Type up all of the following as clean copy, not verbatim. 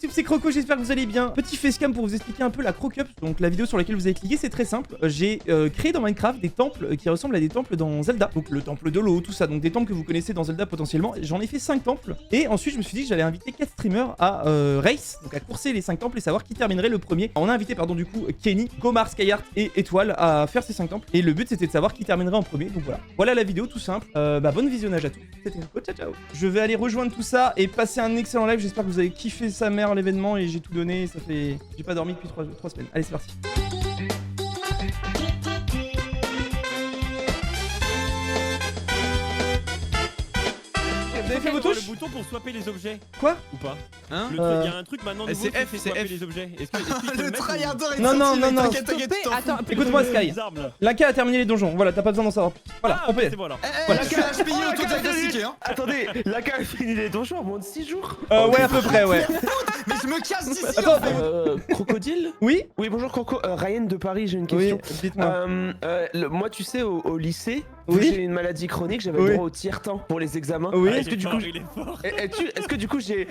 YouTube, c'est Croco, j'espère que vous allez bien. Petit facecam pour vous expliquer un peu la Crocup, donc la vidéo sur laquelle vous avez cliqué, c'est très simple. J'ai créé dans Minecraft des temples qui ressemblent à des temples dans Zelda. Donc le temple de l'eau, tout ça, donc des temples que vous connaissez dans Zelda potentiellement. J'en ai fait 5 temples. Et ensuite, je me suis dit que j'allais inviter 4 streamers à race, donc à courser les 5 temples et savoir qui terminerait le premier. On a invité, pardon, du coup, Kenny, Gomar, Skyheart et Étoile à faire ces 5 temples. Et le but, c'était de savoir qui terminerait en premier. Donc voilà. Voilà la vidéo, tout simple. Bon visionnage à tous. C'était Croco, ciao ciao. Je vais aller rejoindre tout ça et passer un excellent live. J'espère que vous avez kiffé sa mère l'événement et j'ai tout donné. Ça fait. J'ai pas dormi depuis 3 semaines. Allez, c'est parti. Vous avez fait vos touches? Le bouton pour swapper les objets. Quoi? Ou pas? Hein? Il y a un truc maintenant nouveau c'est qui F, fait c'est swapper F. les objets. Est-ce que Le tryharder est Non, non, sorti, non, mais non. t'inquiète, tu t'en Attends, fous. Écoute-moi, Sky. Linka a terminé les donjons. Voilà, t'as pas besoin d'en savoir plus. Voilà, on peut y aller. Voilà. Voilà, je suis HPI auto-diagnostiqué, hein. Attendez, la a fini les donjons en moins de 6 jours. Ouais, à peu près, ouais. Mais je me casse d'ici. Attends, Crocodile? oui? Oui, bonjour Croco. Ryan de Paris, j'ai une Oui, question. dites-moi. Moi, tu sais, au lycée, Oui. vu que j'ai une maladie chronique, j'avais Oui. le droit au tiers-temps pour les examens. Oui. Est-ce que du coup, il est fort. est-ce que du coup, j'ai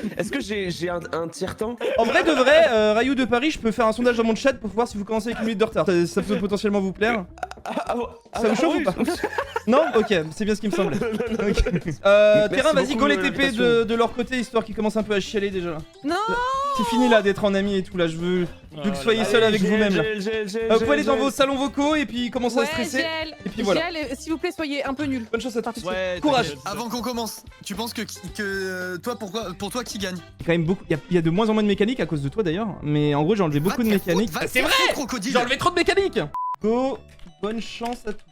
un tiers-temps? En vrai de vrai, Rayou de Paris, je peux faire un sondage dans mon chat pour voir si vous commencez avec une minute de retard. Ça peut potentiellement vous plaire. Ça vous chauffe ou pas? Non? Ok, c'est bien ce qui me semblait. Ok. Terrain, vas-y, go les TP de leur côté, histoire qu'ils commencent un peu à chialer déjà là. Non. C'est fini là d'être en ami et tout là, je veux que vous soyez seuls avec vous-même là. Vous pouvez aller dans vos salons vocaux et puis commencer à stresser. Et puis voilà. S'il vous plaît, soyez un peu nuls. Bonne chance à tous. Ouais, Courage. Avant qu'on commence, tu penses que toi, pour toi, qui gagne? Il y a quand même beaucoup, il y a de moins en moins de mécanique à cause de toi d'ailleurs, mais en gros j'ai enlevé beaucoup de mécanique. C'est vrai! Crocodile. J'ai enlevé trop de mécanique. Go, bonne chance à tous.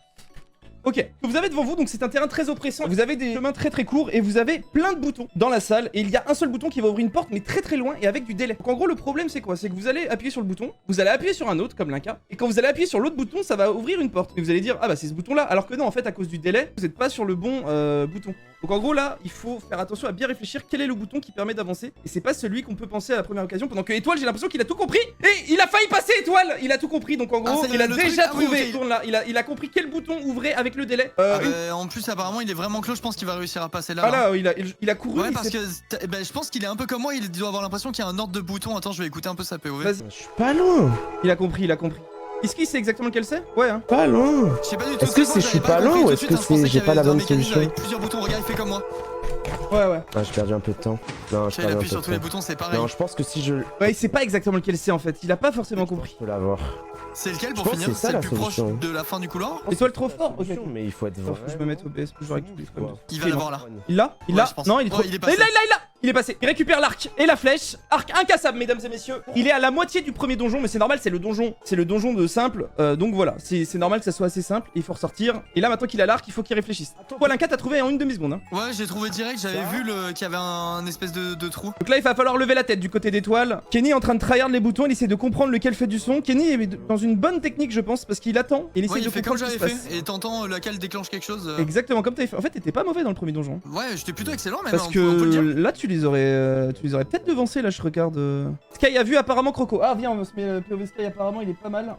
Ok, vous avez devant vous, donc c'est un terrain très oppressant. Vous avez des chemins très courts et vous avez plein de boutons dans la salle. Et il y a un seul bouton qui va ouvrir une porte, mais très loin et avec du délai. Donc en gros, le problème c'est quoi? C'est que vous allez appuyer sur le bouton, vous allez appuyer sur un autre, comme Linka. Et quand vous allez appuyer sur l'autre bouton, ça va ouvrir une porte. Et vous allez dire, ah bah c'est ce bouton là. Alors que non, en fait, à cause du délai, vous n'êtes pas sur le bon bouton. Donc en gros là, il faut faire attention à bien réfléchir quel est le bouton qui permet d'avancer. Et c'est pas celui qu'on peut penser à la première occasion. Pendant que Étoile, j'ai l'impression qu'il a tout compris. Et il a failli passer Étoile. Il a tout compris. Donc en gros, il a déjà trouvé. Il a compris quel bouton ouvrait avec le délai. En plus, apparemment, il est vraiment clos. Je pense qu'il va réussir à passer là. Ah là, il a couru. Ouais, parce que je pense qu'il est un peu comme moi. Il doit avoir l'impression qu'il y a un ordre de bouton. Attends, je vais écouter un peu sa POV. Vas-y. Je suis pas loin. Il a compris, il a compris. Est-ce qu'il sait exactement lequel c'est? Ouais, hein. Pas loin. Je sais pas du tout. Est-ce que je suis pas loin ou est-ce que j'ai pas la bonne solution? Avec plusieurs boutons, regarde, il fait comme moi. Ouais. Ah, j'ai perdu un peu de temps. Non, Il appuie sur tous les boutons, c'est pareil. Non, je pense que si je Ouais, il sait pas exactement lequel c'est en fait. Il a pas forcément compris. peux l'avoir. C'est lequel Je pour pense finir? que c'est ça, C'est le la plus proche solution. de la fin du couloir? Étoile trop fort. Ok. Mais il faut être Faut que je me mette au BS, toujours avec tous les problèmes. Il va l'avoir là. Il l'a? Il l'a? Ouais, je pense. Non, il est trop. Ouais, il est passé. Il est passé. Il récupère l'arc et la flèche. Arc incassable, mesdames et messieurs. Il est à la moitié du premier donjon, mais c'est normal, c'est le donjon de simple. Donc voilà, c'est normal que ça soit assez simple. Il faut ressortir. Et là, maintenant qu'il a l'arc, il faut qu'il réfléchisse. Toi, Linka, t'as trouvé en une demi-seconde. Hein. Ouais, j'ai trouvé direct, j'avais vu qu'il y avait un espèce de trou. Donc là, il va falloir lever la tête du côté d'Étoile. Kenny est en train de tryhard les boutons. Il essaie de comprendre lequel fait du son. Kenny est dans une bonne technique, je pense, parce qu'il attend. Et il essaie Ouais, de il fait comme comprendre ce qui j'avais se passe. fait. Et t'entends lequel déclenche quelque chose. Exactement comme t'avais fait. En fait, t'étais pas mauvais dans le premier donjon. Ouais, j'étais plutôt excellent même. Parce on peut le dire. que là, tu les aurais peut-être devancés. Là, je regarde. Sky a vu apparemment Croco. Ah, viens, on se met POV Sky. Apparemment, il est pas mal.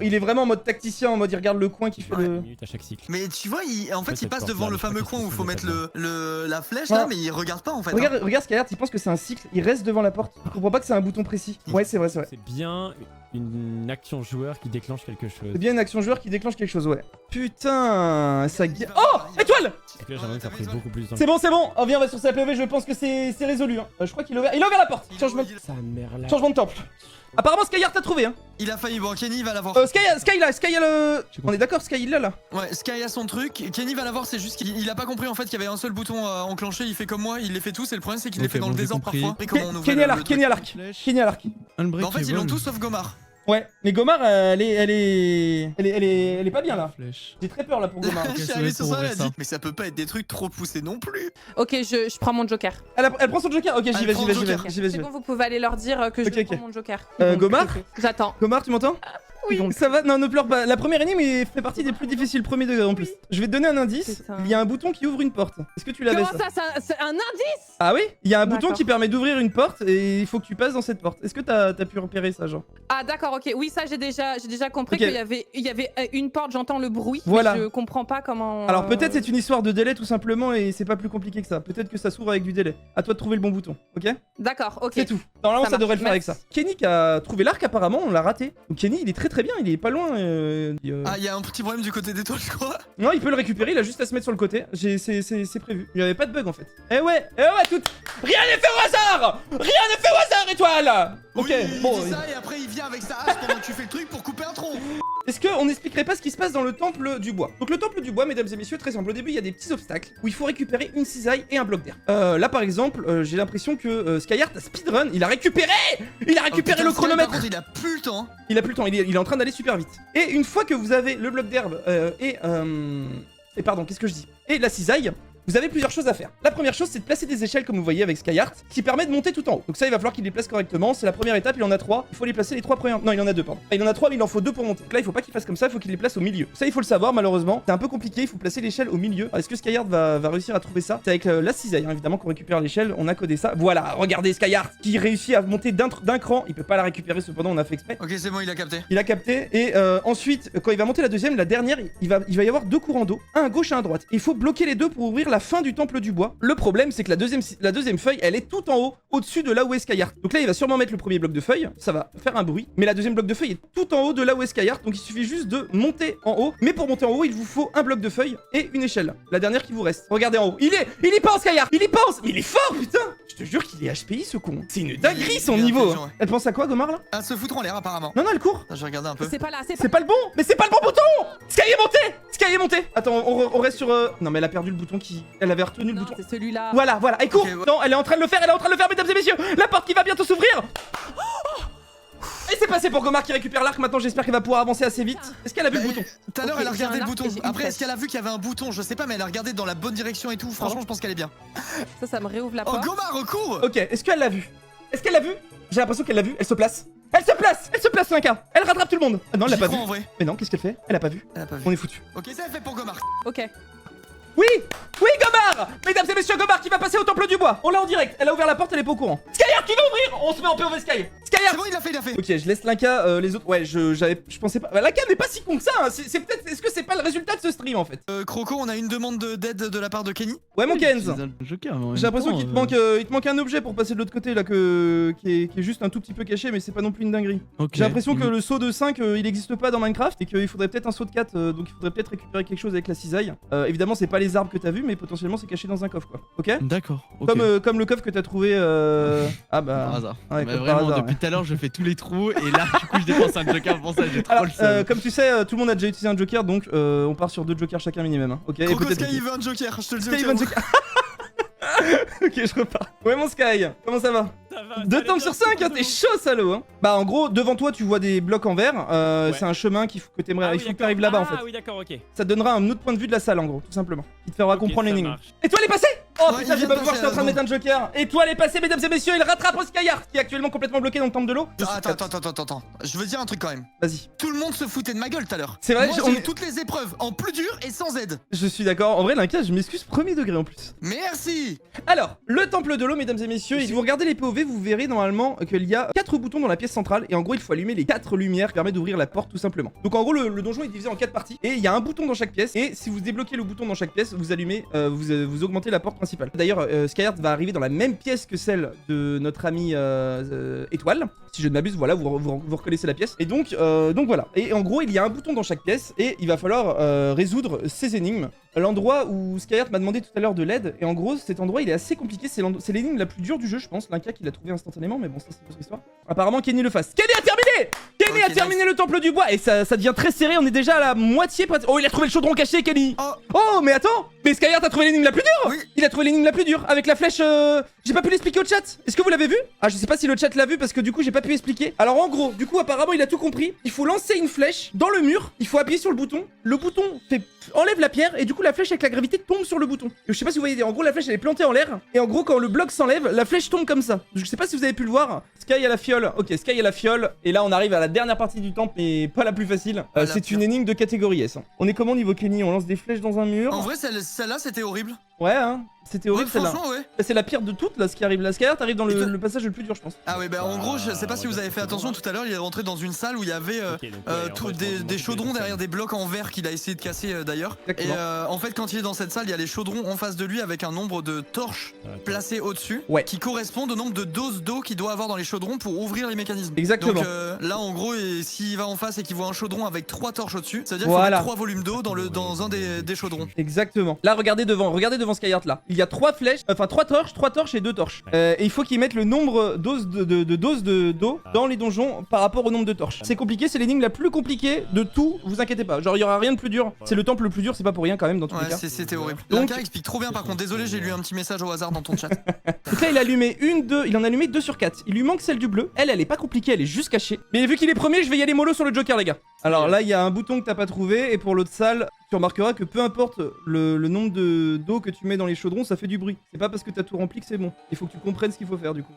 Il est vraiment en mode tacticien, en mode il regarde le coin qui fait le. Minutes à chaque cycle. Mais tu vois, en fait, il passe devant le fameux coin où il faut mettre la flèche Ouais. là, mais il regarde pas en fait. Regarde Skyheart, il pense que c'est un cycle. Il reste devant la porte. Il comprend pas que c'est un bouton précis. Ouais, c'est vrai. C'est bien une action joueur qui déclenche quelque chose. C'est bien une action joueur qui déclenche quelque chose, ouais. Putain, ça guide. Oh, Étoile! Donc là, j'ai l'impression que ça a pris beaucoup plus de temps. C'est bon. Oh, viens, on va sur sa POV. Je pense que c'est résolu. Hein. Je crois qu'il a ouvert la porte. Changement de temple. Apparemment, Skyheart t'a trouvé. Hein. Il a failli, bon, Kenny va l'avoir. Sky a le. On est d'accord, Sky il l'a là. Ouais, Sky a son truc. Kenny va l'avoir, c'est juste qu'il a pas compris en fait qu'il y avait un seul bouton à enclencher. Il fait comme moi, il les fait tous. Et le problème, c'est qu'il les fait dans le désordre parfois. Et comment on ouvre Kenny à l'arc, Kenny à l'arc. Bah, en fait, ils l'ont tous sauf Gomar. Ouais, mais Gomar, elle est pas bien là. J'ai très peur là pour Gomar. Je suis arrivé sur ça, elle a dit, mais ça peut pas être des trucs trop poussés non plus. Ok, je prends mon joker. Elle prend son joker. Ok, j'y vais. C'est bon, vous pouvez aller leur dire que je Ok. prends mon joker. Gomar, J'attends. Gomar, tu m'entends? Oui. Ça va, non, ne pleure pas. La première énigme fait partie des plus difficiles, premier degré en plus. Je vais te donner un indice. Putain. Il y a un bouton qui ouvre une porte. Est-ce que tu l'avais Comment ça, c'est un indice? Ah oui? Il y a un bouton D'accord. qui permet d'ouvrir une porte et il faut que tu passes dans cette porte. Est-ce que t'as pu repérer ça, genre? Ah d'accord, ok. Oui, ça j'ai déjà compris Ok. qu'il y avait une porte, j'entends le bruit. Voilà. Mais je comprends pas comment. Alors peut-être c'est une histoire de délai tout simplement et c'est pas plus compliqué que ça. Peut-être que ça s'ouvre avec du délai. À toi de trouver le bon bouton, ok? D'accord, ok. C'est tout. Normalement, Ça ça devrait marche, le faire avec ça. merci. Kenny qui a trouvé l'arc, apparemment, on l'a raté. Donc Kenny, il est très bien, il est pas loin. Ah, il y a un petit problème du côté des toiles, je crois. Non, il peut le récupérer, il a juste à se mettre sur le côté. C'est prévu. Il n'y avait pas de bug en fait. Eh ouais, tout. Rien n'est fait au hasard. Rien n'est fait au hasard, étoile. Ok, Oui, il bon. dit ça et après il vient avec sa hache pendant que tu fais le truc pour couper un tronc. Est-ce qu'on n'expliquerait pas ce qui se passe dans le temple du bois? Donc le temple du bois, mesdames et messieurs, très simple. Au début, il y a des petits obstacles où il faut récupérer une cisaille et un bloc d'air. Là, par exemple, j'ai l'impression que Skyheart a speedrun. Il a récupéré Oh, putain, le Sky, chronomètre. par contre, il a plus le temps. Il a plus le temps, il est en train d'aller super vite. Et une fois que vous avez le bloc d'herbe et pardon, qu'est-ce que je dis? Et la cisaille, vous avez plusieurs choses à faire. La première chose, c'est de placer des échelles, comme vous voyez avec Skyheart, qui permet de monter tout en haut. Donc ça, il va falloir qu'il les place correctement. C'est la première étape, il en a 3. Il faut les placer les 3 premières. Non, il en a 2, pardon. Il en a 3, mais il en faut 2 pour monter. Donc là, il faut pas qu'il fasse comme ça, il faut qu'il les place au milieu. Ça, il faut le savoir, malheureusement. C'est un peu compliqué, il faut placer l'échelle au milieu. Est-ce que Skyheart va réussir à trouver ça? C'est avec la cisaille, hein, évidemment, qu'on récupère l'échelle. On a codé ça. Voilà, regardez Skyheart qui réussit à monter d'un cran. Il peut pas la récupérer, cependant, on a fait exprès. Ok, c'est bon, il a capté. Il a capté et ensuite quand il va monter la deuxième, la dernière, il va y avoir 2 courants d'eau, un à gauche et un à droite. Il faut bloquer les deux pour ouvrir la fin du temple du bois. Le problème c'est que la deuxième feuille, elle est tout en haut, au-dessus de là où est Skyheart. Donc là il va sûrement mettre le premier bloc de feuille, ça va faire un bruit, mais la deuxième bloc de feuille est tout en haut de là où est Skyheart, donc il suffit juste de monter en haut. Mais pour monter en haut, il vous faut un bloc de feuille et une échelle, la dernière qui vous reste. Regardez en haut, il y pense Skyheart, il y pense, mais il est fort putain. Je te jure qu'il est HPI ce con. C'est une dinguerie son Il est niveau. intelligent, ouais. Elle pense à quoi Gomar là? À se foutre en l'air, apparemment. Non, elle court. Attends, je vais regarder un peu. C'est pas là, c'est C'est pas le bon. Mais c'est pas le bon bouton. Sky est monté. Sky est monté. Attends, on reste sur... Non mais elle a perdu le bouton qui... Elle avait retenu le Non, bouton. c'est celui-là. Voilà, elle court. Ok, ouais. Non, elle est en train de le faire, mesdames et messieurs. La porte qui va bientôt s'ouvrir. Et c'est passé pour Gomar qui récupère l'arc. Maintenant, j'espère qu'elle va pouvoir avancer assez vite. Est-ce qu'elle a vu le Bah, bouton? Tout à l'heure, Ok, elle a j'ai regardé un le arc bouton. et j'ai une Après, flèche. est-ce qu'elle a vu qu'il y avait un bouton? Je sais pas, mais elle a regardé dans la bonne direction et tout. Franchement, je pense qu'elle est bien. Ça me réouvre la Oh, porte. Gomar, recours. Ok, est-ce qu'elle l'a vu? Est-ce qu'elle l'a vu? J'ai l'impression qu'elle l'a vu. Elle se place. Elle se place 5K. Elle rattrape tout le monde. Ah non, elle l'a J'y pas crois vu. en vrai. Mais non, qu'est-ce qu'elle fait? Elle a pas vu. Elle a pas vu. On est foutu. Ok, c'est fait pour Gomar. Ok. Oui, Gomar. Mesdames et messieurs, Gomar qui va passer au temple du bois. On l'a en direct, elle a ouvert la porte, elle est pas au courant. Skyheart qui va ouvrir. On se met en POV Sky. C'est Skyheart. bon, il a fait. Ok, je laisse Linka, les autres. Ouais, je pensais pas. Bah, Linka n'est pas si con que ça. Hein. C'est peut-être. Est-ce que c'est pas le résultat de ce stream en fait? Croco, on a une demande d'aide de la part de Kenny. Ouais, mon Kenz. J'ai l'impression qu'il te manque un objet pour passer de l'autre côté là qui est juste un tout petit peu caché, mais c'est pas non plus une dinguerie. J'ai l'impression que le saut de 5 il existe pas dans Minecraft et qu'il faudrait peut-être un saut de 4, donc il faudrait peut-être récupérer quelque chose avec la cisaille. Évidemment, c'est pas les arbres que t'as vu, mais potentiellement c'est caché dans un coffre quoi. Ok? D'accord. ok. Comme le coffre que t'as trouvé. Ah bah. Par hasard. Ouais, Mais comme par vraiment, hasard, depuis tout à l'heure, je fais tous les trous et là, du coup, je dépense un joker pour ça. J'ai trop Alors, le seum. comme tu sais, tout le monde a déjà utilisé un joker, donc on part sur 2 jokers chacun minimum. Hein. Ok? Et Croco, peut-être. Sky, il veut un joker. Je te le dis. Sky, au il cas veut un où. joker. Ok, je repars. Ouais, mon Sky, comment ça va? Ça va, 2 tombes sur 5, hein, t'es chaud, salaud. Hein. Bah, en gros, devant toi, tu vois des blocs en verre. Ouais. C'est un chemin qu'il faut que t'aimerais. Ah Il oui, faut que d'accord. t'arrives là-bas en fait. Ah oui, d'accord, ok. Ça te donnera un autre point de vue de la salle, en gros, tout simplement. Qui te fera Ok, comprendre ça l'énigme. marche. Et toi, elle est passée? Oh Ouais, putain, il j'ai vient pas de pu voir, j'étais en train de passer, mettre un joker. Et toi, elle est passée, mesdames et messieurs, il rattrape Skyheart, qui est actuellement complètement bloqué dans le temple de l'eau. Ah, attends. Je veux dire un truc quand même. Vas-y. Tout le monde se foutait de ma gueule tout à l'heure. C'est vrai, Moi, on j'ai est- eu toutes les épreuves en plus dur et sans aide. Je suis d'accord. En vrai, Linka, je m'excuse, premier degré en plus. Merci. Alors, le temple de l'eau, mesdames et messieurs, si vous regardez les POV, vous verrez normalement qu'il y a 4 boutons dans la pièce centrale et en gros, il faut allumer les 4 lumières qui permettent d'ouvrir la porte tout simplement. Donc en gros, le donjon est divisé en 4 parties et il y a un bouton dans chaque pièce et si vous débloquez le bouton dans chaque pièce, vous allumez, vous augmentez la porte principale. D'ailleurs, Skyheart va arriver dans la même pièce que celle de notre ami Étoile. Si je ne m'abuse, voilà, vous reconnaissez la pièce. Et donc voilà. Et en gros, il y a un bouton dans chaque pièce et il va falloir résoudre ces énigmes. L'endroit où Skyheart m'a demandé tout à l'heure de l'aide, et en gros, cet endroit il est assez compliqué. C'est l'énigme la plus dure du jeu, je pense. Linka qui l'a trouvé instantanément, mais bon, ça c'est une autre histoire. Apparemment, Kenny le fasse. Kenny a terminé! Kenny Ok, a terminé le temple du bois et ça devient très serré. On est déjà à la moitié. Oh, il a trouvé le chaudron caché, Kenny! Oh, mais attends! Mais Skyheart a trouvé l'énigme la plus dure! Oui. Il a trouvé l'énigme la plus dure avec la flèche. J'ai pas pu l'expliquer au chat. Est-ce que vous l'avez vu? Ah, je sais pas si le chat l'a vu parce que du coup, j'ai pas pu expliquer. Alors, en gros, du coup, apparemment, il a tout compris. Il faut lancer une flèche dans le mur. Il faut appuyer sur le bouton. Le bouton enlève la pierre et du coup, la flèche avec la gravité tombe sur le bouton. Et je sais pas si vous voyez. En gros, la flèche elle est plantée en l'air. Et en gros, quand le bloc s'enlève, la flèche tombe comme ça. Je sais pas si vous avez pu le voir. Sky à la fiole. Ok, Sky à la fiole. Et là, on arrive à la dernière partie du temple, mais pas la plus facile. Pas la C'est pire. une énigme de catégorie S. On est comment niveau Kenny? On lance des flèches dans un mur. En vrai, celle-là, c'était horrible. Ouais, hein. C'était horrible celle-là. Franchement, ouais. C'est la pire de toutes là, ce qui arrive là. Skyheart arrive dans le passage le plus dur, je pense. Ah ouais, bah en gros, je sais pas si vous avez fait attention tout à l'heure, il est rentré dans une salle où il y avait des chaudrons derrière des blocs en verre qu'il a essayé de casser d'ailleurs. Et en fait, quand il est dans cette salle, il y a les chaudrons en face de lui avec un nombre de torches placées au-dessus qui correspondent au nombre de doses d'eau qu'il doit avoir dans les chaudrons pour ouvrir les mécanismes. Exactement. Donc là, en gros, s'il va en face et qu'il voit un chaudron avec 3 torches au-dessus, ça veut dire qu'il faut mettre 3 volumes d'eau dans un des chaudrons. Exactement. Là, regardez devant Skyheart là. Il y a 3 flèches, enfin 3 torches et 2 torches. Et il faut qu'il mette le nombre doses d'eau dans les donjons par rapport au nombre de torches. C'est compliqué, c'est l'énigme la plus compliquée de tout, vous inquiétez pas. Genre il y aura rien de plus dur. C'est le temple le plus dur, c'est pas pour rien quand même dans tous les cas. Ouais, c'était horrible. Donc Linka explique trop bien par contre, désolé, j'ai lu un petit message au hasard dans ton chat. Donc là il a allumé il en a allumé 2 sur 4. Il lui manque celle du bleu. Elle est pas compliquée, elle est juste cachée. Mais vu qu'il est premier, je vais y aller mollo sur le Joker les gars. Alors là il y a un bouton que t'as pas trouvé et pour l'autre salle, tu remarqueras que peu importe le nombre d'eau que tu mets dans les chaudrons, ça fait du bruit. C'est pas parce que t'as tout rempli que c'est bon. Il faut que tu comprennes ce qu'il faut faire du coup.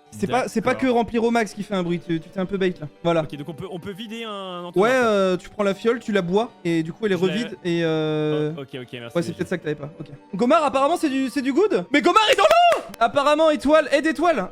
C'est pas que remplir au max qui fait un bruit, tu t'es un peu bait là. Voilà. Ok, donc on peut vider un entonnoir. Ouais, tu prends la fiole, tu la bois et du coup elle est revide et Ok, merci. Ouais, c'est peut-être ça que t'avais pas. Ok. Gomar apparemment c'est du good. Mais Gomar est dans l'eau. Apparemment étoile, aide étoile.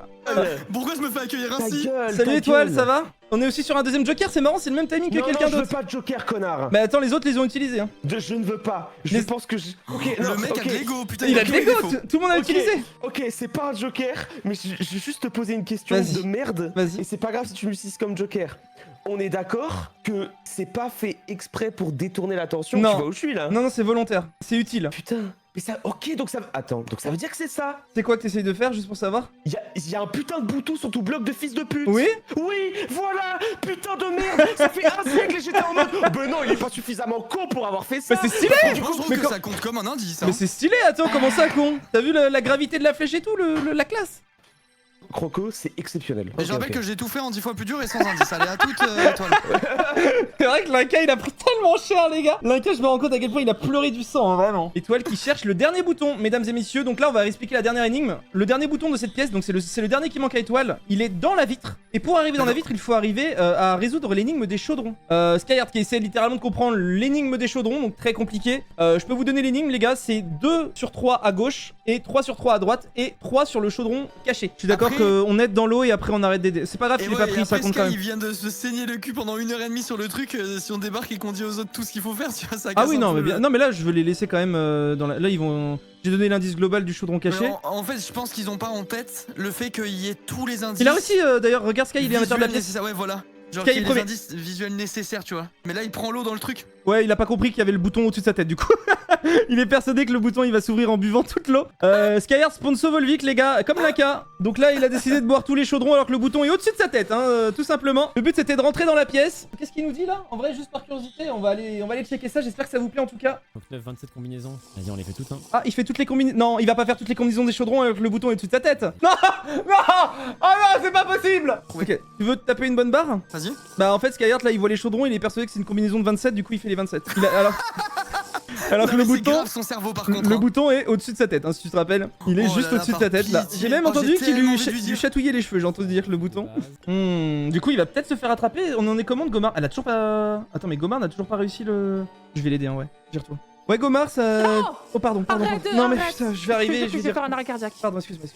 Pourquoi je me fais accueillir ainsi? Salut étoile, ça va? On est aussi sur un deuxième Joker, c'est marrant, c'est le même timing que quelqu'un d'autre. Je veux pas de Joker, connard. Mais attends, les autres les ont utilisés hein. Je ne veux pas. Je pense que Ok, le mec a de l'ego, putain. Il a de l'ego, tout le monde a utilisé. Ok, c'est pas un Joker, mais je vais juste te poser une question de merde. Vas-y. Et c'est pas grave si tu l'utilises comme Joker. On est d'accord que c'est pas fait exprès pour détourner l'attention. Non. Tu vois où je suis là? Non, c'est volontaire, c'est utile. Putain. Mais ça, ok, donc ça... Attends, donc ça veut dire que c'est ça? C'est quoi que t'essayes de faire, juste pour savoir? Il y a un putain de bouton sur tout bloc de fils de pute. Oui? Oui, voilà. Putain de merde. Ça fait un siècle et j'étais en mode... Ben non, il est pas suffisamment con pour avoir fait ça. Mais c'est stylé. Je trouve que ça compte comme un indice. Mais c'est stylé, attends, comment ça con? T'as vu la gravité de la flèche et tout, la classe? Croco, c'est exceptionnel. Mais je rappelle que j'ai tout fait en 10 fois plus dur et sans indice. Allez, à toute étoile. C'est vrai que Linka il a pris tellement cher les gars. Linka je me rends compte à quel point il a pleuré du sang hein, vraiment. Étoile qui cherche le dernier bouton mesdames et messieurs. Donc là on va expliquer la dernière énigme. Le dernier bouton de cette pièce, donc c'est le dernier qui manque à Étoile. Il est dans la vitre. Et pour arriver dans la vitre il faut arriver à résoudre l'énigme des chaudrons. Skyheart qui essaie littéralement de comprendre l'énigme des chaudrons. Donc très compliqué. Je peux vous donner l'énigme les gars. C'est 2 sur 3 à gauche et 3 sur 3 à droite et 3 sur le chaudron caché. Je suis d'accord qu'on aide dans l'eau et après on arrête d'aider. C'est pas grave s'il est pas pris, ça compte quand même. Il vient de se saigner le cul pendant 1h30 sur le truc. Si on débarque et qu'on dit aux autres tout ce qu'il faut faire, tu vois, ça Ah oui, non, mais bien. Non, mais là, je veux les laisser quand même dans la. Là, ils vont. J'ai donné l'indice global du chaudron caché. En fait, je pense qu'ils ont pas en tête le fait qu'il y ait tous les indices. Il a aussi, d'ailleurs, regarde Sky, il est à l'intérieur de la pièce. Ouais, voilà. Genre Sky, qu'il y a les indices visuels nécessaires, tu vois. Mais là, il prend l'eau dans le truc. Ouais, il a pas compris qu'il y avait le bouton au-dessus de sa tête, du coup. Il est persuadé que le bouton il va s'ouvrir en buvant toute l'eau. Skyheart sponsor Volvic, les gars, comme Linka. Donc là, il a décidé de boire tous les chaudrons alors que le bouton est au-dessus de sa tête, hein, tout simplement. Le but c'était de rentrer dans la pièce. Qu'est-ce qu'il nous dit là? En vrai, juste par curiosité, on va aller checker ça. J'espère que ça vous plaît en tout cas. Donc 9, 27 combinaisons. Vas-y, on les fait toutes, hein. Ah, il fait toutes les combinaisons. Non, il va pas faire toutes les combinaisons des chaudrons alors que le bouton est au-dessus de sa tête. Non, non, oh non, c'est pas possible. Ok, tu veux te taper une bonne barre? Vas-y. Bah en fait, Skyheart là, il voit les chaudrons, il est persuadé que c'est une combinaison de 27, du coup il fait les 27. Alors que le bouton, grave, son cerveau, par contre, le bouton est au-dessus de sa tête, hein, si tu te rappelles. Il est juste au-dessus de sa tête là. J'ai même entendu qu'il lui chatouillait les cheveux, j'ai entendu dire le bouton. Du coup, il va peut-être se faire attraper. On en est comment de Gomar? Elle a toujours pas. Attends, mais Gomar n'a toujours pas réussi le. Je vais l'aider, hein, ouais. Gère-toi. Ouais, Gomar, ça. Oh, pardon. Non, mais putain, je vais arriver. Je vais faire un arrêt cardiaque. Pardon, excuse-moi.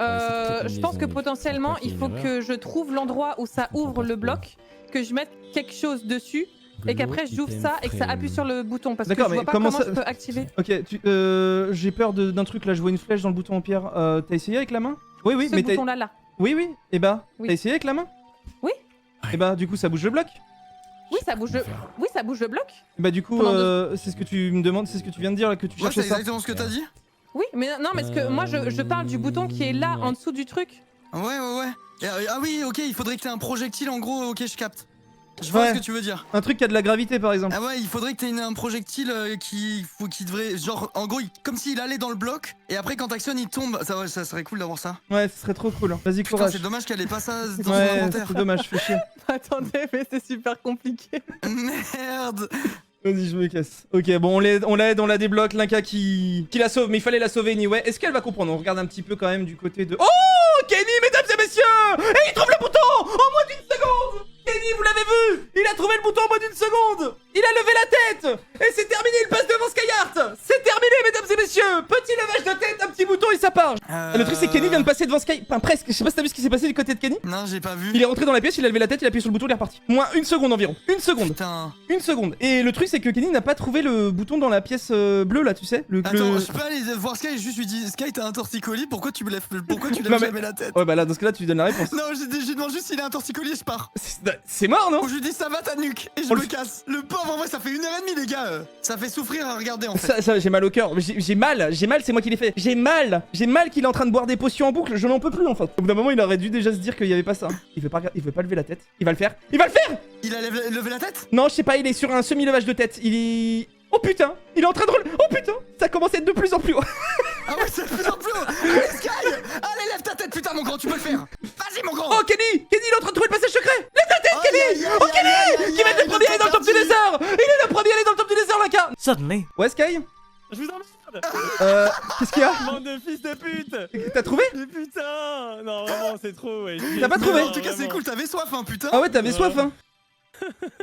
Je pense que potentiellement, il faut que je trouve l'endroit où ça ouvre le bloc, que je mette quelque chose dessus. Et qu'après j'ouvre ça et que ça appuie sur le bouton parce que je vois pas comment je peux activer. Ok, j'ai peur d'un truc là, je vois une flèche dans le bouton en pierre. T'as essayé avec la main? Oui, oui, mais t'as... bouton là. Oui, oui, et bah, oui. T'as essayé avec la main? Oui. Et bah, du coup, ça bouge le bloc? Oui, ça bouge le bloc. Bah, du coup, c'est ce que tu me demandes, c'est ce que tu viens de dire là, que tu cherchais ça. C'est exactement ce que t'as dit? Oui, mais non, parce que moi je parle du bouton qui est là en dessous du truc. Ouais. Ah oui, ok, il faudrait que t'aies un projectile en gros, ok, je capte. Je vois ce que tu veux dire. Un truc qui a de la gravité par exemple. Ah ouais, il faudrait que t'aies un projectile qui devrait... Genre, en gros, comme s'il allait dans le bloc, et après quand t'actionnes, il tombe. Ça serait cool d'avoir ça. Ouais, ce serait trop cool. Vas-y, courage. C'est dommage qu'elle ait pas ça dans son inventaire. inventaire. C'est dommage, fais chier. Attendez, mais c'est super compliqué. Merde. Vas-y, je me casse. Ok, bon, on l'aide, on la débloque. Linka qui la sauve, mais il fallait la sauver anyway. Est-ce qu'elle va comprendre? On regarde un petit peu quand même du côté de... Oh, Kenny, mesdames et messieurs! Et il trouve le bouton en moins d'une seconde! Kenny, vous l'avez vu! Il a trouvé le bouton en moins d'une seconde! Il a levé la tête! Et c'est terminé, il passe devant Skyheart! C'est terminé, mesdames et messieurs! Petit levage de tête Le truc, c'est que Kenny vient de passer devant Sky. Enfin, presque. Je sais pas si t'as vu ce qui s'est passé du côté de Kenny. Non, j'ai pas vu. Il est rentré dans la pièce, il a levé la tête, il a appuyé sur le bouton, il est reparti. Moins 1 seconde environ. 1 seconde. Putain. 1 seconde. Et le truc, c'est que Kenny n'a pas trouvé le bouton dans la pièce bleue là, tu sais. Attends, je peux aller voir Sky et juste lui dire Sky, t'as un torticolis, pourquoi tu lèves jamais la tête? Ouais, bah là, dans ce cas-là, tu lui donnes la réponse. Non, je demande juste s'il a un torticolis et je pars. C'est mort, non? Ou je lui dis ça va ta nuque et je me casse. Le pauvre, en vrai, ça fait 1h30, les gars. Ça fait souffrir à regarder en fait. Ça j'ai mal au cœur. J'ai mal, c'est moi qui l'ai fait. J'ai mal qu'il est en train de boire des potions en boucle. Je n'en peux plus en fait. Au bout d'un moment, il aurait dû déjà se dire qu'il y avait pas ça. Il veut pas lever la tête. Il va le faire. Il a levé la tête? Non, je sais pas, il est sur un semi-levage de tête. Oh putain, il est en train de Oh putain, ça commence à être de plus en plus haut. Ah ouais, c'est de plus en plus haut. Allez Sky, allez lève ta tête, putain mon grand, tu peux le faire. Vas-y mon grand. Oh Kenny, il est en train de trouver le passage secret. Lève ta tête Kenny. Oh Kenny, qui va être le premier à aller dans le top du désert. Il est le premier à aller dans le top du désert là, car. Suddenly. Ouais Sky. Je vous emmerde. Qu'est-ce qu'il y a? Bande de fils de pute. T'as trouvé? Mais putain. Non vraiment c'est trop ouais. T'as pas trouvé? En tout cas c'est cool, t'avais soif hein putain. Ah ouais, t'avais soif hein.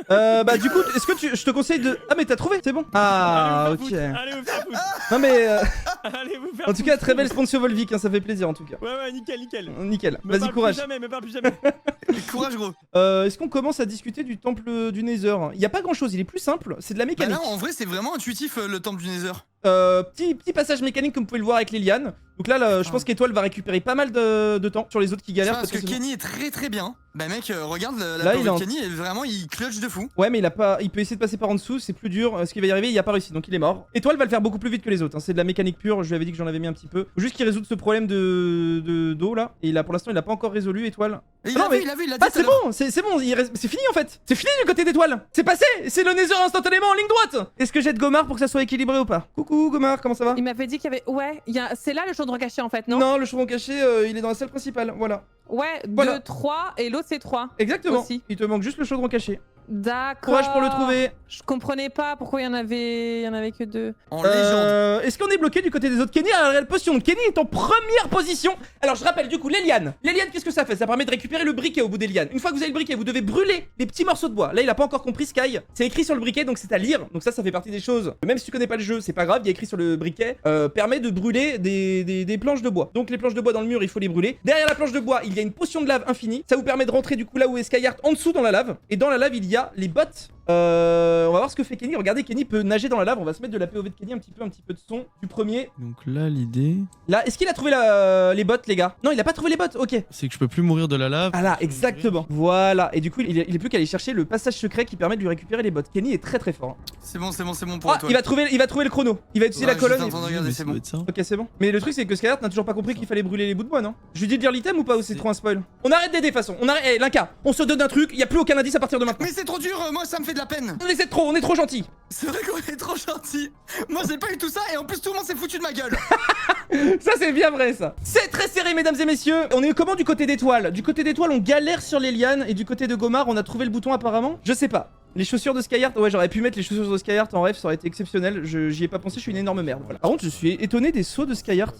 Bah du coup, est-ce que je te conseille de... Ah mais t'as trouvé, c'est bon. Ah ok. Allez vous faire foutre. Non mais Allez vous faire en tout cas très belle sponsor Volvic, hein, ça fait plaisir en tout cas. Ouais nickel. Nickel, vas-y courage. Me parle plus jamais. Courage gros. Est-ce qu'on commence à discuter du temple du Nether? Il y a pas grand chose, il est plus simple, c'est de la mécanique. Bah là en vrai c'est vraiment intuitif le temple du Nether. Petit passage mécanique comme vous pouvez le voir avec les lianes. Donc là, je pense qu'Étoile va récupérer pas mal de temps sur les autres qui galèrent. Parce que Kenny est très bien. Bah mec, regarde la là, de Kenny, vraiment il clutch de fou. Ouais mais il peut essayer de passer par en dessous, c'est plus dur. Ce qui va y arriver, il a pas réussi, donc il est mort. Étoile va le faire beaucoup plus vite que les autres, hein. C'est de la mécanique pure, je lui avais dit que j'en avais mis un petit peu. Faut juste qu'il résout ce problème d'eau là. Et là pour l'instant il a pas encore résolu Étoile. Et il a dit. Ah c'est bon, c'est bon, c'est fini en fait. C'est fini le côté d'Étoile. C'est passé, c'est le Nether instantanément en ligne droite. Est-ce que jette Gomar pour que ça soit équilibré ou pas? Coucou Gomar, comment ça va? Il m'avait dit qu'il y avait... Ouais, c'est là le chaudron caché en fait, non? Non, le chaudron caché, il est dans la salle principale, voilà. Ouais, voilà. 2, 3 et l'autre c'est 3. Exactement. Aussi. Il te manque juste le chaudron caché. D'accord. Courage pour le trouver. Je comprenais pas pourquoi il y en avait que 2. En légende. Est-ce qu'on est bloqué du côté des autres? Kenny a la réelle potion. Kenny est en première position. Alors je rappelle du coup les lianes. Les lianes, qu'est-ce que ça fait? Ça permet de récupérer le briquet au bout des lianes. Une fois que vous avez le briquet, vous devez brûler les petits morceaux de bois. Là il a pas encore compris Sky. C'est écrit sur le briquet donc c'est à lire. Donc ça fait partie des choses. Même si tu connais pas le jeu, c'est pas grave. Il y a écrit sur le briquet. Permet de brûler des planches de bois. Donc les planches de bois dans le mur, il faut les brûler. Derrière la planche de bois, il y a une potion de lave infinie. Ça vous permet de rentrer du coup là où est Skyheart en dessous dans la lave. Et dans la lave, il y a les bottes. On va voir ce que fait Kenny. Regardez, Kenny peut nager dans la lave. On va se mettre de la POV de Kenny un petit peu de son du premier. Donc là, l'idée... Là, est-ce qu'il a trouvé les bottes, les gars? Non, il a pas trouvé les bottes, ok. C'est que je peux plus mourir de la lave. Ah là, exactement. Voilà. Et du coup, il est plus qu'à aller chercher le passage secret qui permet de lui récupérer les bottes. Kenny est très fort. C'est bon pour toi. Il va trouver le chrono. Il va utiliser la colonne. C'est bon. Ok, c'est bon. Mais le truc, c'est que Skyheart n'a toujours pas compris qu'il fallait brûler les bouts de bois, non? Je lui dis de lire l'item ou pas? Ou c'est trop un spoil? On arrête d'aider de toute façon. On arrête. Eh, Linka, on se donne un truc. Il y a plus aucun indice à partir de maintenant. Mais c'est trop dur. Moi, ça me fait de la peine. On est trop gentil. C'est vrai qu'on est trop gentil. Moi j'ai pas eu tout ça et en plus tout le monde s'est foutu de ma gueule. Ça c'est bien vrai ça. C'est très serré mesdames et messieurs. On est comment du côté d'Étoile? Du côté d'Étoile on galère sur les lianes et du côté de Gomar on a trouvé le bouton apparemment. Je sais pas. Les chaussures de Skyheart, ouais j'aurais pu mettre les chaussures de Skyheart en ref, ça aurait été exceptionnel. J'y ai pas pensé, je suis une énorme merde. Voilà. Par contre je suis étonné des sauts de Skyheart.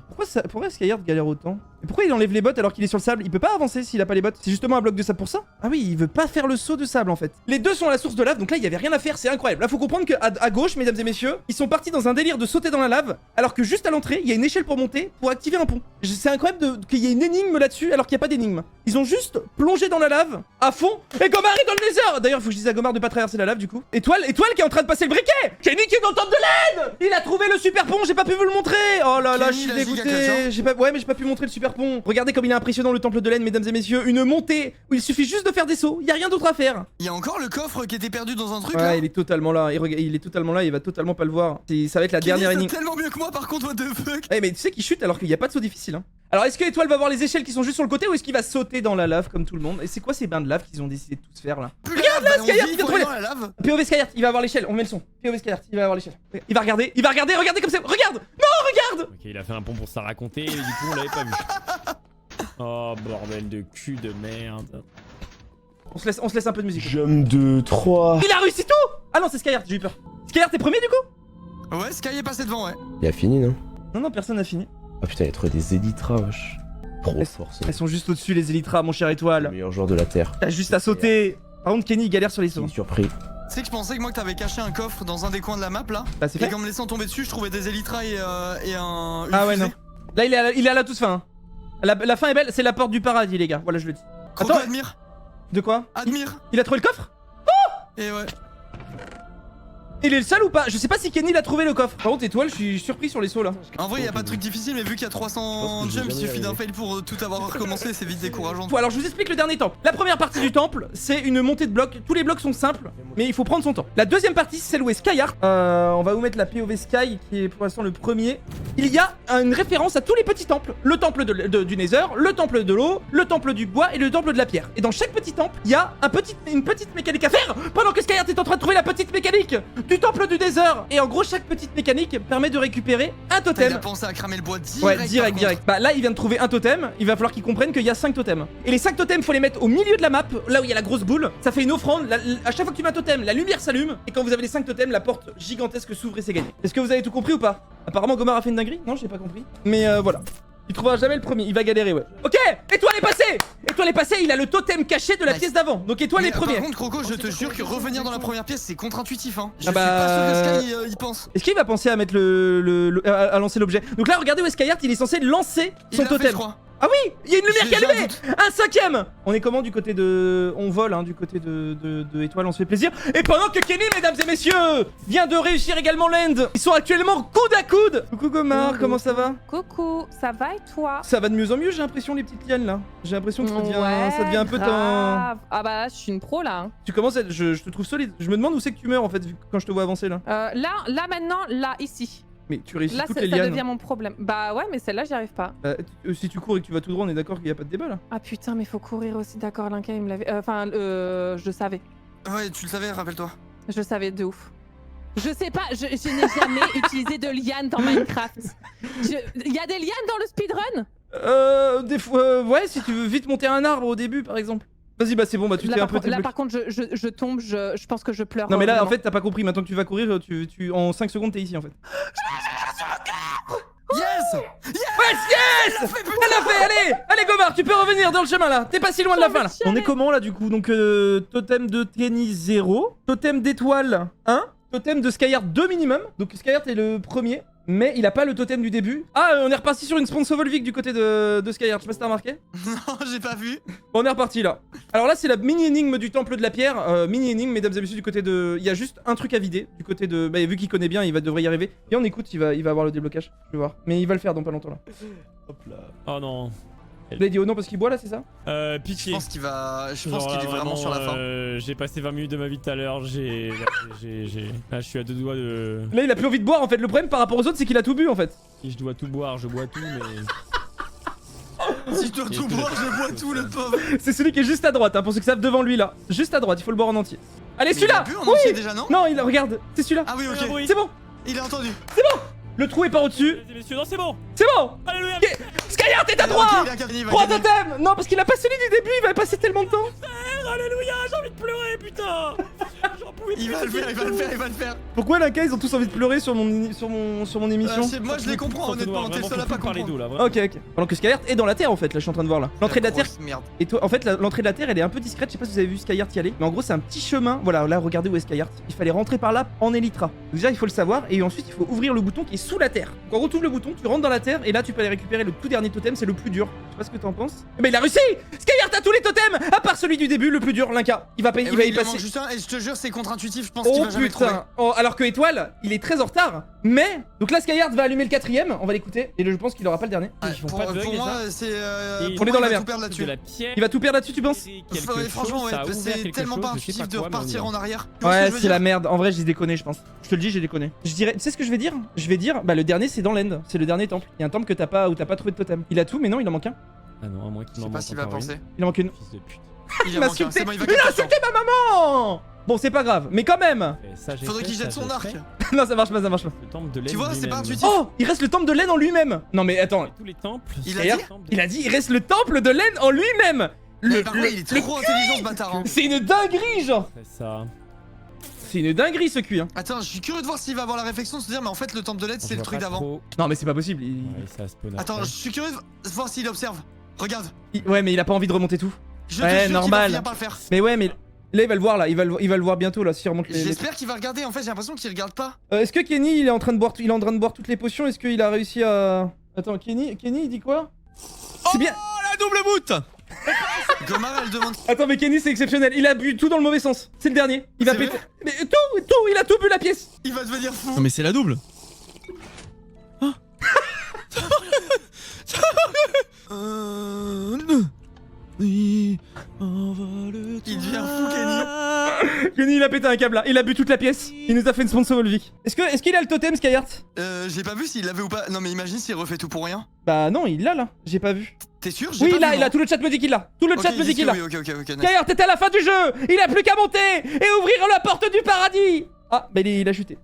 Pourquoi Skyheart galère autant? Et pourquoi il enlève les bottes alors qu'il est sur le sable? Il peut pas avancer s'il a pas les bottes. C'est justement un bloc de sable pour ça? Ah oui, il veut pas faire le saut de sable en fait. Les deux sont à la source de lave, donc là il y avait rien à faire, c'est incroyable. Là faut comprendre qu'à gauche, mesdames et messieurs, ils sont partis dans un délire de sauter dans la lave, alors que juste à l'entrée, il y a une échelle pour monter, pour activer un pont. C'est incroyable qu'il y ait une énigme là-dessus alors qu'il n'y a pas d'énigme. Ils ont juste plongé dans la lave à fond et Gomar est dans le Nether. D'ailleurs, faut que je dise à Gomar de pas traverser la lave du coup. Étoile qui est en train de passer le briquet. Kenny qui est dans le temple de l'aide. Il a trouvé le super pont, j'ai pas pu vous le montrer. Oh là là, je suis dégoûté. Ouais, mais j'ai pas pu montrer le super pont. Regardez comme il est impressionnant le temple de l'aide, mesdames et messieurs. Une montée où il suffit juste de faire des sauts. Il y a rien d'autre à faire. Il y a encore le coffre qui était perdu dans un truc là. là. Il est totalement là. Il est totalement là. Il va totalement pas le voir. Ça va être la dernière énigme. C'est tellement mieux que moi par contre, what the fuck. Eh mais tu sais qu'il chute alors qu'il y a pas de saut difficile. Hein. Alors est-ce que Étoile va voir les échelles qui sont juste sur le côté ou est-ce qu'il va sauter dans la lave comme tout le monde? Et c'est quoi ces bains de lave qu'ils ont décidé de tous faire là? Regarde là, Skyheart, il vient de trouver la lave. POV Skyheart, il va avoir l'échelle, on met le son. POV Skyheart, il va avoir l'échelle. Il va regarder, regardez comme c'est. Regarde! Non, regarde! Ok, il a fait un pont pour ça raconter et du coup on l'avait pas vu. Oh bordel de cul de merde. On se laisse un peu de musique. Jump 2, 3. Il a réussi tout! Ah non, c'est Skyheart, j'ai eu peur. Skyheart, t'es premier du coup? Ouais, Sky est passé devant, ouais. Il a fini, non? Non, personne n'a fini. Ah putain, il a trouvé des Elytras, wesh. Trop fort, ça. Elles sont juste au-dessus, les Elytras, mon cher Étoile. Le meilleur joueur de la Terre. T'as juste à sauter. Par contre, Kenny, il galère sur les sauts. Surpris. Tu sais que je pensais que moi que t'avais caché un coffre dans un des coins de la map là. Bah, c'est fait. Et qu'en me laissant tomber dessus, je trouvais des Elytras et un. Ah ouais, non. Là, il est à la toute fin. Hein. La fin est belle, c'est la porte du paradis, les gars. Voilà, je le dis. Croco, admire. De quoi? Admire. Il a trouvé le coffre? Oh! Et ouais. Il est le seul ou pas? Je sais pas si Kenny l'a trouvé le coffre. Par contre, Étoile, je suis surpris sur les sauts là. En vrai, y a pas de truc difficile, mais vu qu'il y a 300 jumps, il suffit d'un fail pour tout avoir recommencé, c'est vite décourageant. Alors, je vous explique le dernier temple. La première partie du temple, c'est une montée de blocs. Tous les blocs sont simples, mais il faut prendre son temps. La deuxième partie, c'est celle où est Skyheart. On va vous mettre la POV Sky, qui est pour l'instant le premier. Il y a une référence à tous les petits temples. Le temple du Nether, le temple de l'eau, le temple du bois et le temple de la pierre. Et dans chaque petit temple, il y a une petite mécanique à faire pendant que Skyheart est en train de trouver la petite mécanique du temple du Nether. Et en gros, chaque petite mécanique permet de récupérer un totem. Il a pensé à cramer le bois direct. Ouais, direct. Bah là, il vient de trouver un totem. Il va falloir qu'il comprenne qu'il y a 5 totems. Et les 5 totems, faut les mettre au milieu de la map, là où il y a la grosse boule. Ça fait une offrande. À chaque fois que tu mets un totem, la lumière s'allume. Et quand vous avez les 5 totems, la porte gigantesque s'ouvre et c'est gagné. Est-ce que vous avez tout compris ou pas? Apparemment, Gomar a fait une dinguerie. Non, j'ai pas compris. Mais voilà. Il trouvera jamais le premier, il va galérer, ouais. Ok, Étoile est passé. Étoile est passé, il a le totem caché de la pièce d'avant. Donc Étoile est premier. Par contre, Croco, je te jure que revenir dans la première pièce, c'est contre-intuitif, hein. Je suis pas sûr que Sky il pense. Est-ce qu'il va penser à mettre à lancer l'objet? Donc là, regardez où est Skyheart, il est censé lancer son totem. Ah oui, il y a une lumière qui est allumée. Un cinquième. On est comment du côté de... On vole, hein, du côté de Étoile, on se fait plaisir. Et pendant que Kenny, mesdames et messieurs, vient de réussir également l'end. Ils sont actuellement coude à coude. Coucou Gomar, comment ça va? Coucou, ça va et toi? Ça va de mieux en mieux, j'ai l'impression, les petites lianes là. J'ai l'impression que ça devient un peu temps... Ah bah là, je suis une pro là. Hein. Tu commences à être... Je te trouve solide. Je me demande où c'est que tu meurs en fait, quand je te vois avancer là. Là maintenant, là, ici. Mais tu réussis là, toutes les lianes. Là, ça devient mon problème. Bah ouais, mais celle-là, j'y arrive pas. Si tu cours et que tu vas tout droit, on est d'accord qu'il n'y a pas de débat là. Ah putain, mais faut courir aussi, d'accord, Linka, il me l'avait... je le savais. Ouais, tu le savais, rappelle-toi. Je le savais, de ouf. Je sais pas, je n'ai jamais utilisé de lianes dans Minecraft. Il y a des lianes dans le speedrun? Des fois, ouais, si tu veux vite monter un arbre au début, par exemple. Vas-y, bah c'est bon, bah tu t'es un peu... Là par contre, je tombe, je pense que je pleure. Non mais là, en fait, t'as pas compris, maintenant que tu vas courir, en 5 secondes, t'es ici, en fait. Yes! Yes! Elle l'a fait, allez Gomar, tu peux revenir dans le chemin, là. T'es pas si loin de la fin, là. On est comment, là, du coup? Donc, totem de Kenny 0, totem d'étoile 1, totem de Skyheart 2 minimum. Donc, Skyheart est le premier. Mais il a pas le totem du début. Ah, on est reparti sur une sponsor Volvic du côté de Skyheart. Je sais pas si t'as remarqué. Non, j'ai pas vu. Bon, on est reparti là. Alors là, c'est la mini-énigme du temple de la pierre. Mini-énigme, mesdames et messieurs, du côté de... Il y a juste un truc à vider du côté de... Bah, vu qu'il connaît bien, devrait y arriver. Et on écoute, il va avoir le déblocage. Je vais voir. Mais il va le faire dans pas longtemps là. Hop là. Oh non. Vous l'avez dit oh non parce qu'il boit là, c'est ça? Pitié. Je pense qu'il va... Je pense qu'il est vraiment sur la fin. J'ai passé 20 minutes de ma vie tout à l'heure, Là, je suis à 2 doigts de... Là, il a plus envie de boire en fait. Le problème par rapport aux autres, c'est qu'il a tout bu en fait. Si je dois tout boire, je bois tout, mais... Si je dois tout boire, je bois tout, le pauvre. C'est celui qui est juste à droite, hein, pour ceux qui savent devant lui là. Juste à droite, il faut le boire en entier. Allez, celui-là! Il a bu en entier déjà, non? Non, regarde, c'est celui-là. Ah oui, ok. C'est bon. Il a entendu. C'est bon. Le trou est par au-dessus. Messieurs, non, c'est bon. C'est bon. Alléluia. Skyheart est à droite. 3 totems. Non, parce qu'il a pas celui du début, il va passer tellement de temps. Alléluia, j'ai envie de pleurer, putain. J'en pouvais plus. Il va le faire. Pourquoi Linka, ils ont tous envie de pleurer sur mon émission? Moi je les comprends honnêtement, t'es le seul à pas comprendre. Ok. Pendant que Skyheart est dans la terre en fait, là je suis en train de voir là. L'entrée de la terre. Merde. Et toi, en fait, l'entrée de la terre elle est un peu discrète, je sais pas si vous avez vu Skyheart y aller. Mais en gros, c'est un petit chemin. Voilà, là regardez où est Skyheart. Il fallait rentrer par là en Elytra. Donc déjà, il faut le savoir. Et ensuite, il faut ouvrir le bouton qui est sous la terre. Donc en gros, tu ouvres le bouton, tu rentres dans la terre et là tu peux aller récupérer le tout dernier totem, c'est le plus dur. Je sais pas ce que t'en penses. Mais il a réussi. Skyheart a tous les totems à part celui du début, le plus dur, Linka. Il va y passer. Juste un, et je te jure, c'est contre-intuitif, je pense qu'il va jamais trouver. Oh, alors que Étoile, il est très en retard. Mais donc là, Skyheart va allumer le 4ème, on va l'écouter. Et je pense qu'il aura pas le dernier. Pour moi, c'est. On est dans la merde. Il va tout perdre là-dessus, tu penses? Franchement, ouais, c'est tellement pas intuitif de repartir en arrière. Ouais, c'est la merde. En vrai, j'ai déconné, je pense. Je te le dis, j'ai déconné. Je dirais, tu sais ce que je vais dire? Je vais dire, bah le dernier, c'est dans l'end. C'est le dernier temple. Il y a un temple que t'as pas, où t'as pas trouvé de totem. Il a tout, mais non, il en manque un. Ah non, à moins qu'il en manque. Je sais pas s'il va penser. Il en manque une. Fils de pute. Il a insulté ma maman. Bon, c'est pas grave, mais quand même. Faudrait qu'il jette son arc. Non, ça marche pas, ça marche pas. Tu vois, c'est pas intuitif. Oh, il reste le temple de l'end en lui-même. Non mais attends. Tous les temples. Il a dit, il reste le temple de l'end en lui-même. Il est trop intelligent ce bâtard. C'est une dinguerie, genre. C'est ça. C'est une dinguerie ce cul. Attends, je suis curieux de voir s'il va avoir la réflexion de se dire, mais en fait, le temple de l'end, c'est le truc d'avant. Non, mais c'est pas possible. Attends, je suis curieux de voir s'il observe. Regarde. Ouais, mais il a pas envie de remonter tout. Ouais, normal. Va pas le faire. Mais ouais, mais là il va le voir là, il va le voir bientôt là si il remonte les... J'espère qu'il va regarder, en fait j'ai l'impression qu'il regarde pas. Est-ce que Kenny il est en train de boire toutes les potions? Est-ce qu'il a réussi à Attends, Kenny il dit quoi? C'est bien. Oh la double boot. Gomar, elle demande. Attends, mais Kenny c'est exceptionnel. Il a bu tout dans le mauvais sens. C'est le dernier. Il va C'est péter. vrai Mais tout, il a tout bu la pièce. Il va devenir fou. Non mais c'est la double. Ah. Il devient fou, Kenny. Kenny il a pété un câble là. Il a bu toute la pièce. Il nous a fait une sponsor Volvic. Est-ce qu'il a le totem Skyheart? J'ai pas vu s'il l'avait ou pas. Non, mais imagine s'il refait tout pour rien. Bah non, il l'a là. J'ai pas vu. T'es sûr? Oui, il a. Tout le chat me dit qu'il l'a. Tout le chat me dit qu'il l'a. Oui, ok, nice. Skyheart, t'es à la fin du jeu. Il a plus qu'à monter et ouvrir la porte du paradis. Ah, bah il a chuté.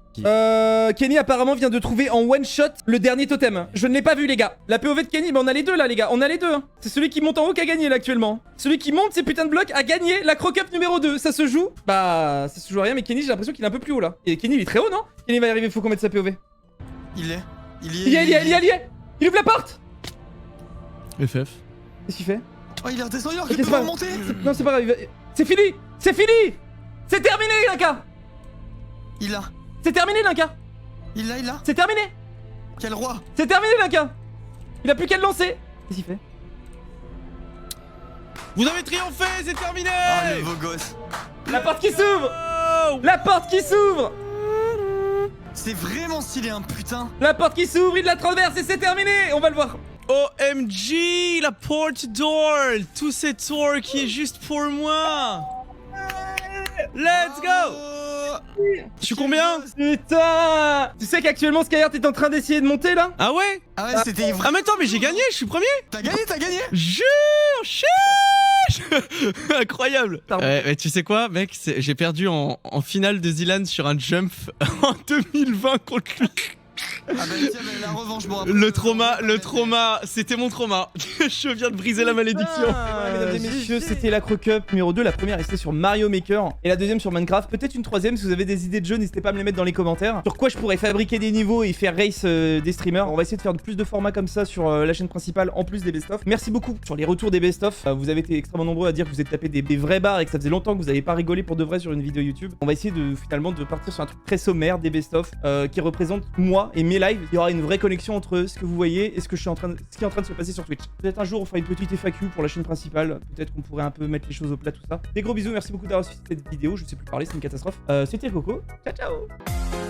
Kenny apparemment vient de trouver en one shot le dernier totem. Je ne l'ai pas vu les gars. La POV de Kenny, bah on a les deux là les gars. On a les deux. Hein. C'est celui qui monte en haut qui a gagné là actuellement. Celui qui monte ces putains de blocs a gagné la Croc Up numéro 2. Ça se joue. Bah ça se joue à rien mais Kenny j'ai l'impression qu'il est un peu plus haut là. Et Kenny il est très haut non? Kenny va y arriver, faut qu'on mette sa POV. Il y est. Il y est. Il ouvre la porte. FF. Qu'est-ce qu'il fait? Oh il est redescendu alors Ok, qu'il c'est peut pas- remonter. Non c'est pas grave. C'est fini. C'est fini. C'est terminé Linka. Il l'a. C'est terminé Linka. Il l'a. C'est terminé. Quel roi. C'est terminé Linka. Il a plus qu'à le lancer. Qu'est-ce qu'il fait? Vous avez triomphé, c'est terminé. Ah le beau gosse. La porte qui s'ouvre. Oh. La porte qui s'ouvre. C'est vraiment stylé un putain. La porte qui s'ouvre, il la traverse et c'est terminé. On va le voir. OMG, la porte d'or. Tout cet or qui est juste pour moi. Let's go. Je suis combien? Putain. Tu sais qu'actuellement Skyheart est en train d'essayer de monter là? Ah ouais? Ah ouais, c'était vrai. Ah mais attends, mais j'ai gagné, je suis premier. T'as gagné. Jure, incroyable. Ouais, tu sais quoi, mec, j'ai perdu en finale de Zilan sur un jump en 2020 contre lui. Ah bah tiens, la revanche, bon après, Le trauma, c'était mon trauma. Je viens de briser la malédiction. Mesdames et messieurs, c'était la Croc Up numéro 2. La première était sur Mario Maker et la deuxième sur Minecraft. Peut-être une troisième. Si vous avez des idées de jeux, n'hésitez pas à me les mettre dans les commentaires. Sur quoi je pourrais fabriquer des niveaux et faire race des streamers. On va essayer de faire plus de formats comme ça sur la chaîne principale en plus des best-of. Merci beaucoup sur les retours des best-of. Vous avez été extrêmement nombreux à dire que vous êtes tapé des vrais barres et que ça faisait longtemps que vous n'avez pas rigolé pour de vrai sur une vidéo YouTube. On va essayer finalement de partir sur un truc très sommaire des best-of qui représente moi et mes lives. Il y aura une vraie connexion entre ce que vous voyez et ce qui est en train de se passer sur Twitch. Peut-être un jour on fera une petite FAQ pour la chaîne principale. Peut-être qu'on pourrait un peu mettre les choses au plat, tout ça. Des gros bisous, merci beaucoup d'avoir suivi cette vidéo. Je sais plus parler, c'est une catastrophe. C'était Coco. Ciao ciao.